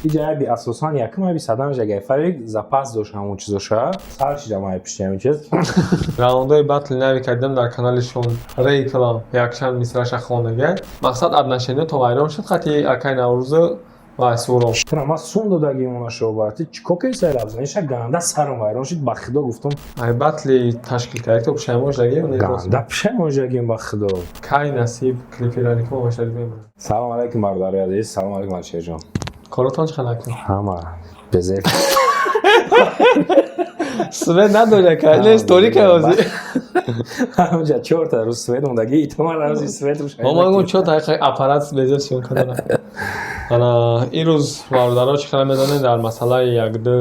Ijabi asosan yakın bir sadam jagay fawik запас дош ҳамон чизоша сар шида май пишем чиз раундои батл нави кардем дар каналишон Reyklam якчанд мисраша хонага мақсад отношения то вайрон шуд хати акай наврӯзу ва суром трама сун додаги монашо барати чико кеса лавзаниша ганда саром вайрон шуд ба худо гуфтум ай батли ташкил кардӣ то пушаймош даги ганда пушаймош дагим ба худо кай насиб клипиранико бошад мемон салом алейкум бародари азиз салом алейкум алшерҷон коротон чӣ халак ҳама безер свет надоря кайне историка ози ҳамҷа чорта рӯз свет мондагӣ итоман рамзи свет руш омагон чорта аппарат безер сиёнка дара ана ирӯз бародаро чӣ хела медонед дар масъалаи як-ду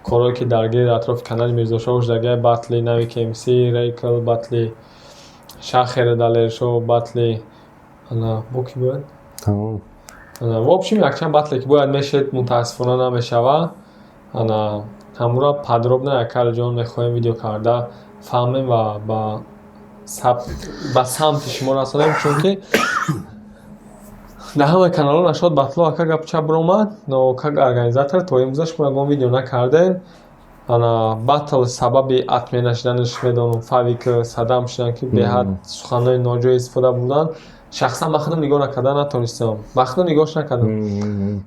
коро ки даргир атрофи канали Мирзошоҳ шудагия батли нави KMC Reykl батли Шахер Далершо батли ана бо ки бояд тамом в общем якчанд батле ки бояд мешед мутаассифона намешава ана ҳамура подробно якалҷон мехоҳем видео карда фаҳмем ва ба самти шумо расонем чунки дар ҳамаи каналҳо нашод батло ака гапча биромад но как организатор то имрӯза шумо ягон видео накардем ана батл сабаби атмена шуданаш медонам фавик садам шудан ки беҳад суханҳои ноҷои истифода бурдан шахсан ба худам нигоҳ накарда натонистам ба худам нигоҳш накардам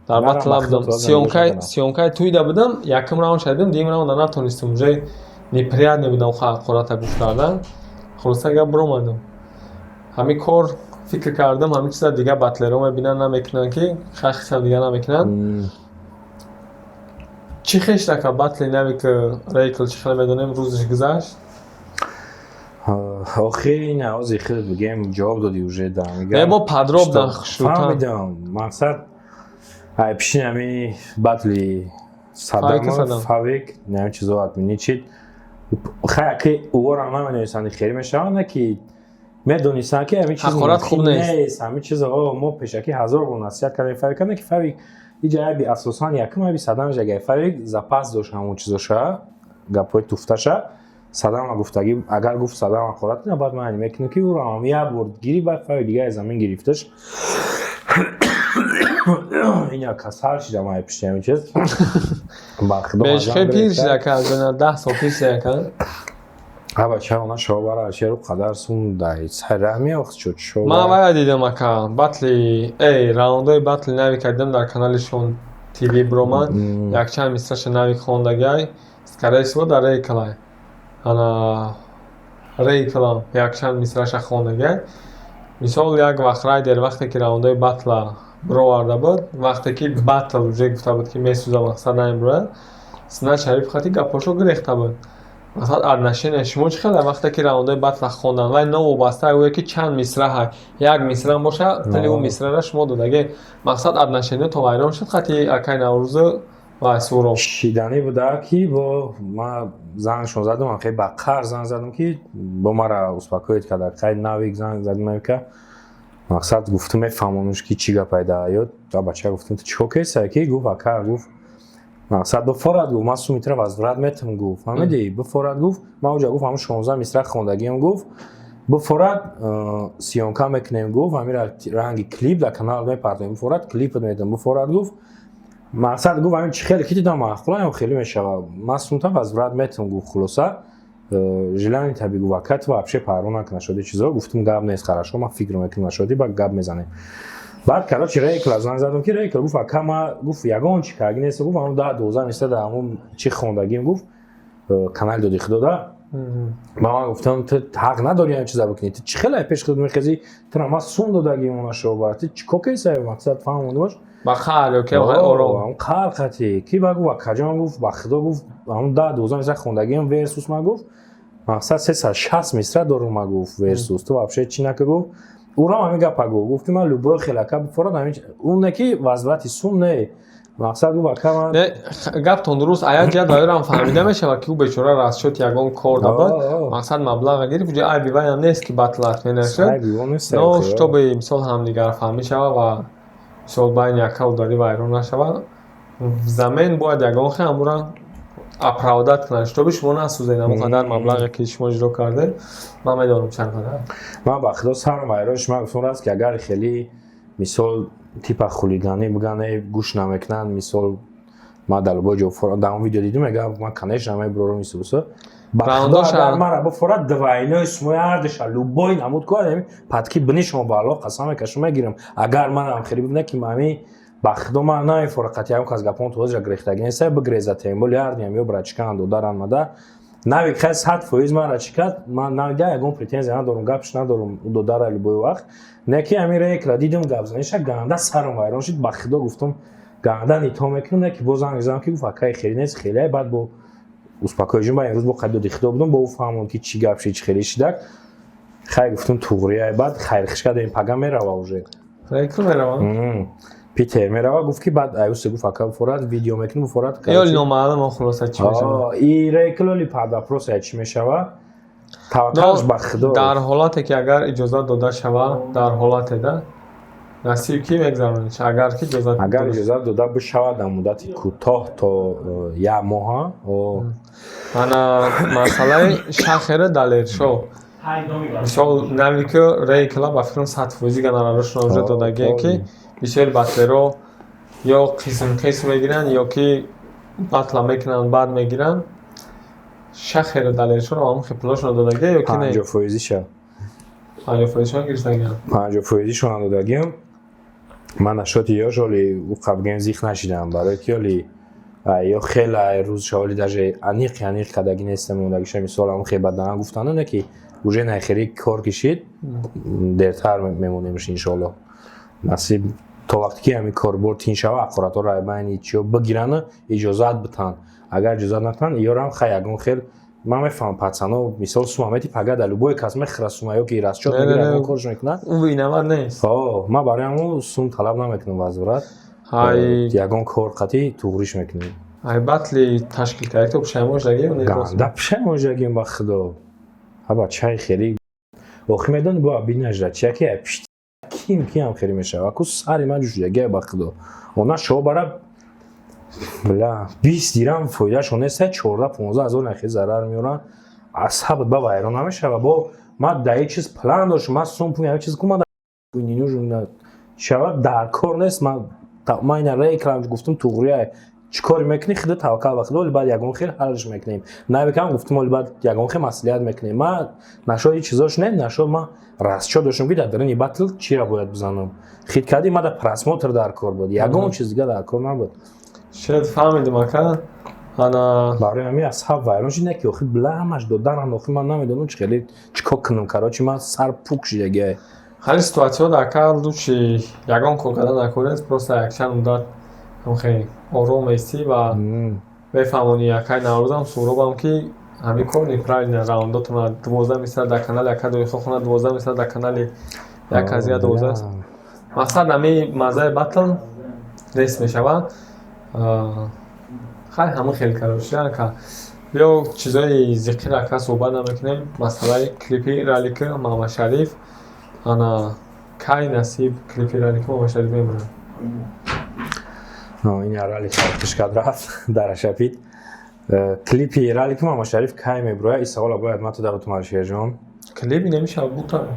дар батлам будам сиёмкаи туида будам якум раунд шадидам дуюм раунда натонистам уже неприятне будам ҳақората гуфт кардан хулоса гап биромадам ҳамин кор фикр кардам ҳамин чиза дига батлеро мебинанд намекунанд ки хахисам дига намекунанд чӣ хештака батли нави Reykl чӣ хела медонем рӯзиш гузашт охи не ози хел бигем ҷавоб доди уже да мегам бо подробно фаҳмидам мақсад ай пишинами батли садам фавик нами чизо атмини чид хаяки уворам наменависанд хери мешаванд ки медонистанд ки ҳамин чиз ҳақорат хуб нест ҳамин чизо мо пешаки ҳазор бор насиҳат кардем фавик кардем ки фавик иҷаби асосан якум садам жагай фавик запас дошт ҳамон чизоша гапҳои туфташа садам гуфтаги агар гуфт садам ҳақорат кунад баъд маъни мекунем ки уро як бор гири баъд фавик дига аз замин гирифташ ин як касар шида май пишем чиз бешхе пир шида кард 10 сол пир шида кард бача она шобара шеру қадар сун дай сайра меохт шуд шоба ман вая дидам ака батли раундои батли нави кардем дар каналишон ТВ биромад якчанд мисраша нави хондагай скорее всего дар Reykl ана Reyklam якчанд мисраша хондагай мисол як вақт райдер вақте ки раундои батла бироварда буд вақте ки батл уже гуфта буд ки месӯза мақсад намебурад Синат Шариф хати гапошо гирехта буд мақсад отношения шумо чӣ хела вақте ки раундои батла хондан вай новобаста гӯя ки чанд мисра як мисра боша тили у мисрара шумо додаги мақсад отношения то вайрон шуд хати акай наврӯзу ва суром шиданӣ буда ки бо ма зангшон задам хеле ба қар занг задам ки бо мара успокоит карда кай навик занг задам ка мақсад гуфтум мефаҳмонуш ки чӣ гап пайда ёд та бача гуфтум чико кеса ки гуфт ака гуфт мақсад бифорад гуфт ман сумитра возврат метам гуфт фаҳмидӣ бифорад гуфт ман уҷа гуфт ҳамн 16 мисра хондагиам гуфт бифорад сиёнка мекунем гуфт ҳамин ранги клип дар канал мепартоем бифорад клипот медам бифорад гуфт мақсад гуфт ҳамин чӣ хеле ки дидам маъқулаам хеле мешава ман сумитра возврат метам гуфт хулоса желание таби гуфт ака ту вообще парво накунад шоди чизо гуфтум гап нест хорошо ман фикр мекунам шоди ба гап мезанем баъд короче Reykl занг задам ки Reykl гуфт ака ма гуфт ягон чӣ карги нест гуфт ҳамн 10-12 мисра дар ҳамон чӣ хондагим гуфт канал доди худо да ба ман гуфтам ту ҳақ надори ҳамин чиза бикунӣ ту чӣ хела пеш худ мехезӣ тура ма сум додагим онашо барати чико кеса мақсад фаҳмонда бош ба қар ки ором қар қати ки ба гуфт акаҷон гуфт ба худо гуфт ҳамн 10-12 мисра хондагим версус ма гуфт мақсад 360 мисра дорум ма гуфт версус ту вообще чӣ нака гуфт урам ҳамин гапа гуфт гуфти ман любой хелака бифорад ҳамин оне ки возврати сум не мақсад гуфт ака ман гаптон дуруст ая ҷад ваёрам фаҳмида мешавад ки ӯ бечора раст шуд ягон кор дабад мақсад маблаға гирифт ҷа айби ваям нест ки батлат менашад но штоби мисол ҳамдигар фаҳмӣ шава ва мисол байни акау дари вайрон нашава замин бояд ягон хе ҳамура оправдат кунад штоби шумо насӯзед ҳамон қадар маблағе ки шумо иҷро кардед ман медонам чанд қадар ман ба худо сарм вайрон шумо гуфтум раст ки агар хеле мисол типа хулигани бигане гӯш намекунанд мисол ма далбоҷо дар он видео дидум мега ма конечно мебурорам исубусо бахдоша мара бафора двойной смой ардыша любой намуд кодем патки бини шумо бало қасам мекашам мегирам агар манам хири бибна ки мами бахдо ма на форақати ям кас гапон тоза грехтаген се бигрезатем бол ярдиам ё брачкан додаран мада нави хас 100% мара чикат ман навида ягон претензия надорум гапш надорум додара любой вақт неки амира экла дидум гапзаниша ганда сарам вайрон шид бахдо гуфтум ганда нито мекунам неки бозан гизам ки факай хири нест хеле бад бо успокоишим ба имрӯз бо қайдоди хито будум бо ӯ фаҳмон ки чӣ гап шид чӣ хеле шидак хай гуфтум туғрия бад хайрхиш кардем пага мерава уже рекл мерава питер мерава гуфт ки бад аюсе гуфт ака буфорад видео мекунем буфорад ёли номаълум хулоса чӣ мешава и реклоли пад вопрос чӣ мешава таваккалш ба худо дар ҳолате ки агар иҷозат дода шава дар ҳолатеда насиб ки мегзарониш агар ки иҷозат дода бишавад дар муддати кӯтоҳ то як моҳа ана масъалаи шахре далершо мисол нави ки рекла ба фикрам 100% гонорарашон уже додагием ки бисёри батлеро ё қисм мегиранд ё ки батла мекунанд баъд мегиранд шахре далершоро ҳамхи пулашон додагия ё ки не 50%-иша 50%-шон гирифтагиам 50%-шон додагиам ман нашоти ёшоли ӯ қабген зих нашидам барои ки ёли ё хела рӯз шаволи даже аниқ кадаги нестем мондагиша мисол ҳам хебадан гуфтану не ки уже нахири кор кишид дертар мемонемш иншоалло насиб то вақте ки ҳами корбор тин шава аққоратҳоро айбайни чиё бигиранд иҷозат битан агар иҷозат натан ёрам хай ягон хел ман мефаҳмам пацано мисол сумамети пага да любой кас мехира сума ё ки расчёт мегира ягон корш мекунад винавар нест ман барои ҳамон сум талаб намекунам вазорат ягон кор қатъи туғриш мекунем ай батли ташкил кард то пушаймон шудагием ганда пушаймон шудагием ба худо ҳаба чай хели охир медони бо бинажда чияки ай пишти ким хели мешава ку сари ман ҷӯшудагия ба худо она шо бара бля 20 дирам фоидашон нест 14-15 ҳазор нахи зарар меёранд асаб ба вайрон намешава бо ман да ҳеҷ чиз план доштам ман сум пул ҳеҷ чиз кумада нинӯ шава дар кор нест ман ина реклам гуфтум туғрия чӣ кори мекунӣ худо таваккал ба худо оли баъд ягон хел ҳаллш мекунем навикам гуфтум оли баъд ягон хел маслиҳат мекунем ман нашо ин чизош не нашо ман расчёт доштам ки дар дарини батл чира бояд бизанам хиткади мада просмотр дар кор буд ягон чиз дига дар кор набуд шояд фаҳмидим ака ана барои ҳамин асҳаб вайрон шид неки охир била ҳамаш доданам охир ман намедонам чӣ хеле чӣ кор кунам карочи ман сар пук шидагия ҳали ситуатсия дар дучи ягон кор кардан накунед просто якчанд муддат ҳамхе ором истӣ ва мефаҳмони якай наврӯзам суҳробам ки ҳамин кор неправильно раундотона 12 мисал дар канали акадои хохона 12 мисал дар канали яказия 12 аст мақсад ҳамин маззаи батл нест мешавад хай ҳамин хел карошидан ка биё чизои зиқир ака суҳбат намекунем масъалаи клипи ралики маҳмад шариф ана кай насиб клипи ралики маҳмад шариф мемонад ин ралик хишкад рафт дарашапид клипи ралики маҳмад шариф кай меброяд ин савола бояд ман ту давтум алишерҷон клипи немешавад бута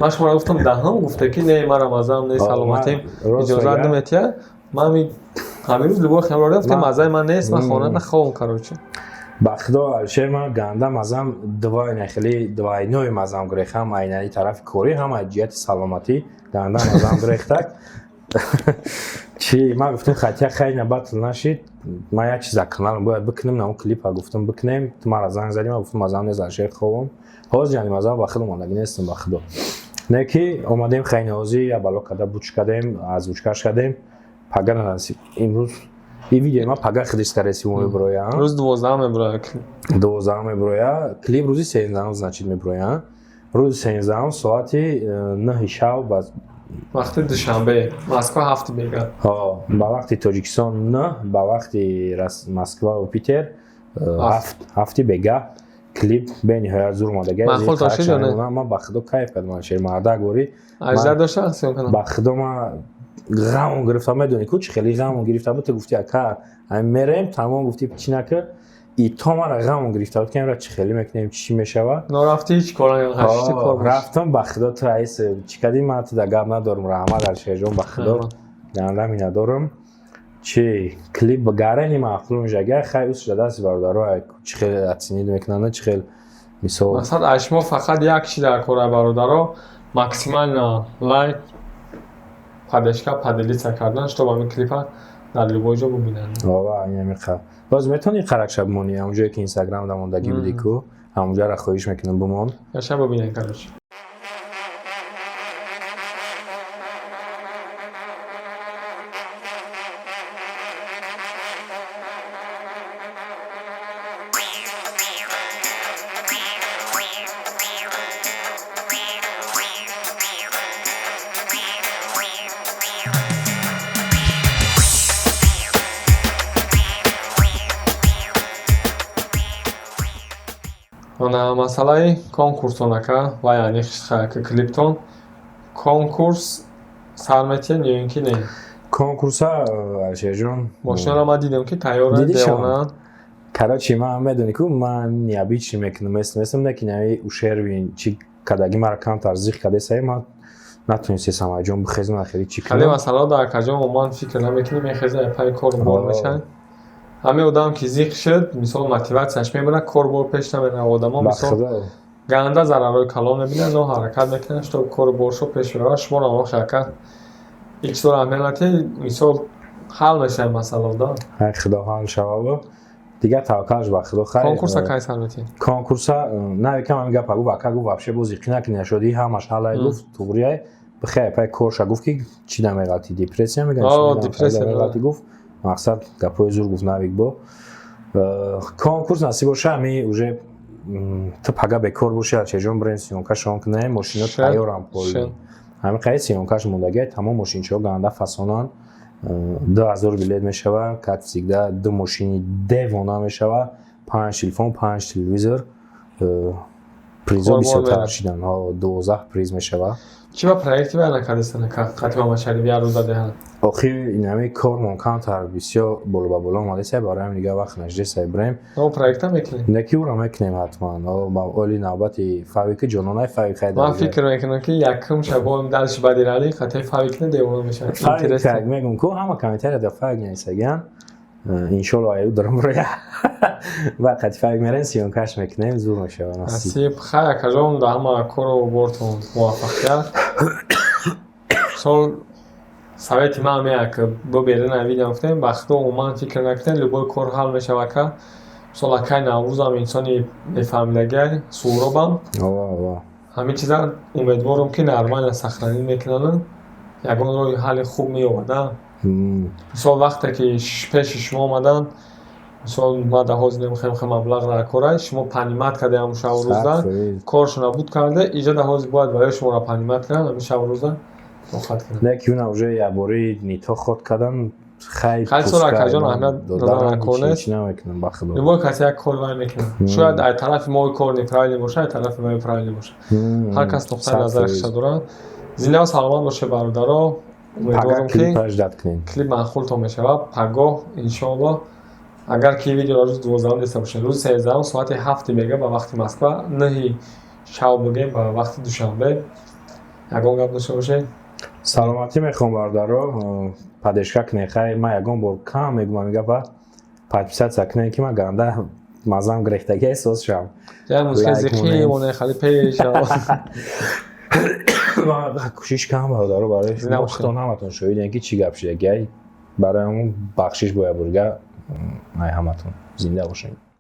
ман шуморо гуфтам даҳам гуфта ки не мара мазаам нест саломатим иҷозат наметиҳад ман ҳамин рӯз любой хиёл рафтем мазаи ман нест ман хона нахоҳам карочи ба худо алишер ман ганда мазам двойной мазам гирехтам айнаи тарафи корӣ ҳам аз ҷиҳати саломатӣ ганда мазам гирехтак чӣ ман гуфтам хатя хайна батл нашид ман як чиза каналам бояд бикунем на он клипа гуфтам бикунем ту мара занг задӣ ман гуфтам мазам нест алишер ховам ҳозир ҷани мазам ба худо мондаги нестам ба худо не ки омадем хайни ҳозир абало када буч кадем озвучкаш кадем пага насиб имрӯз این ویدیو ما پگاه خودش کرسی میبرویا روز 12 میبرویا 12 میبرویا کلیپ روزی 13 значит میبرویا روز 13 ساعتی 9 شب باز وقت دوشنبه مسکو هفته بیگا ها با وقتی تاجیکستان نه با وقتی مسکو و پیتر هفته بیگا کلیپ بین هر زور مادگی معقول داشتی یا نه من با خدا کیف کردم شیر مردا گوری اجازه داشته اکسیون کنم با خدا ما غم گرفتم میدونی کوچ خیلی غم گرفتم تو گفتی اکا میرم تمام گفتی چی نکه ایتا ما رقم گرفته بود که این را چه خیلی میکنیم چی میشود. نرفتی هیچ کار هشتی کار باش. رفتم به خدا تو رئیس چی کردیم من تو در گپ ندارم رحمت علیشه جون به خدا گندم این ندارم چی کلیپ بگرنی معقول میشه خیلی اوست شده دست برادرها چه خیلی اتسینید میکنن چه خیلی مثلا اشما فقط یک چی در کار برادرها ماکسیمال لایک پادشکا پادلیسا کردن شما با این کلیپ در لوبوجو ببینن. آوا این میخواد باز میتونی خرک شب مونی اونجایی که اینستاگرام داموندگی بودی کو همونجا را خواهش میکنم بمون یا شب ببینن کارش. Она масалаи конкурсонака ва яъни хишхака клиптон конкурс сар метиҳен ё ин ки не? конкурса алшежон мошинаро ман дидам ки тайёра девонан короче ман медони ку ман яби чӣ мекунам مثل не нави ушервин чӣ кадаги мара кам тарзих кадесаи ман натунистесам аҷон бихезам ахири чӣ кали масъала дар кажон ман фикр намекунем мехеза пай кор бор мешан ҳамаи одам ки зиқ шуд мисол мотиватсияш мебарад кор бор пеш намерад одамо мисол ганда зарарои калон мебинад но ҳаракат мекунад што кор боршо пеш бирад шумо рамон шакар иксор амелати мисол ҳал мешавад масъала да ҳай худо ҳал шавад дига таваккалш ба худо хай конкурса кай сар метиҳен конкурса наве кам ҳамин гапа гуфт ака гуфт вообще боз иқина ки нашуди ҳамаш ҳалай гуфт туғрияй бихай пай корша гуфт ки чӣ намеғалти депрессия меган депрессия меғалти гуфт мақсад гапои зур гуфт навик бо конкурс насиб боша ҳами уже ту пага бекор боши алчеҷон бирем сиёнка шон кунем мошино тайёрам поли ҳамин қайд сиёнкаш мондагиай тамом мошинчиҳо ганда фасонан 2000 билет мешавад как всегда 2 мошини девона мешавад 5 телефон 5 телевизор призо бисёртар шидан 12 приз мешавад чӣ ба проекти ба накадистана қатиба машари бия рӯда деҳанд охир инами кор монкантар бисёр боло ба боло омадеса барои ҳамин дига вақт наждеса ибраҳим но проекта мекунем неки ура мекунем ҳатман ба оли навбати фавики ҷононаи фавик хайда ман фикр мекунам ки якум шабон далши бадирали қатаи фавикна девона мешавад фавик мегум ку ҳама комментария да фавик нисаган иншолло аю дарам роя ва қати фавик мерен сиёнкаш мекунем зур мешавад насиб хай кажон да ҳама кору бортон муваффақият сол совети ман меяд ки буберина видео гуфтем ба худо умуман фикр накунем любой кор ҳал мешавад ка мисол акай наврӯзам инсони бефаҳмидагиай суҳробам ҳамин чиза умедворам ки нормально сахранӣ мекунанд ягон роҳи ҳалли хуб меёбад мисол вақте ки пеши шумо омаданд мисол ма даҳози намехоҳем маблағ дар корай шумо панимат карда ҳамун шабу рӯзда коршо набуд карда иҷа даҳози бояд барои шуморо панимат карданд ҳамин шабу рӯзда неки уна уже ябори нито ход кардан хай сол акаҷон аҳамият дода накунед любой касе як кор вай мекунад шояд ай тарафи мои кор неправильно бошад ай тарафи мои правильно бошад ҳар кас нуқтаи назари хиша дорад зиндаву саломат бошед бародаро умедворам ки клип маъқултон мешавад пагоҳ иншоалло агар ки видеоро рӯзи 12 диста бошед рӯзи 13 соати 7 бега ба вақти москва 9 шаб бегем ба вақти душанбе ягон гап дошта бошед саломатӣ мехоҳам бародаро падешка кунед хай ман ягон бор кам мегӯм ҳамин гапа подписатсия кунед ки ман ганда мазам гирехтагӣ эҳсос шавам я мусхезиқи монехали пеш кӯшиш кам бародаро барои вақтон ҳаматон шоҳидем ки чӣ гап шудагиай барои ҳамун бахшиш бояд бурга ай ҳаматон зинда бошед.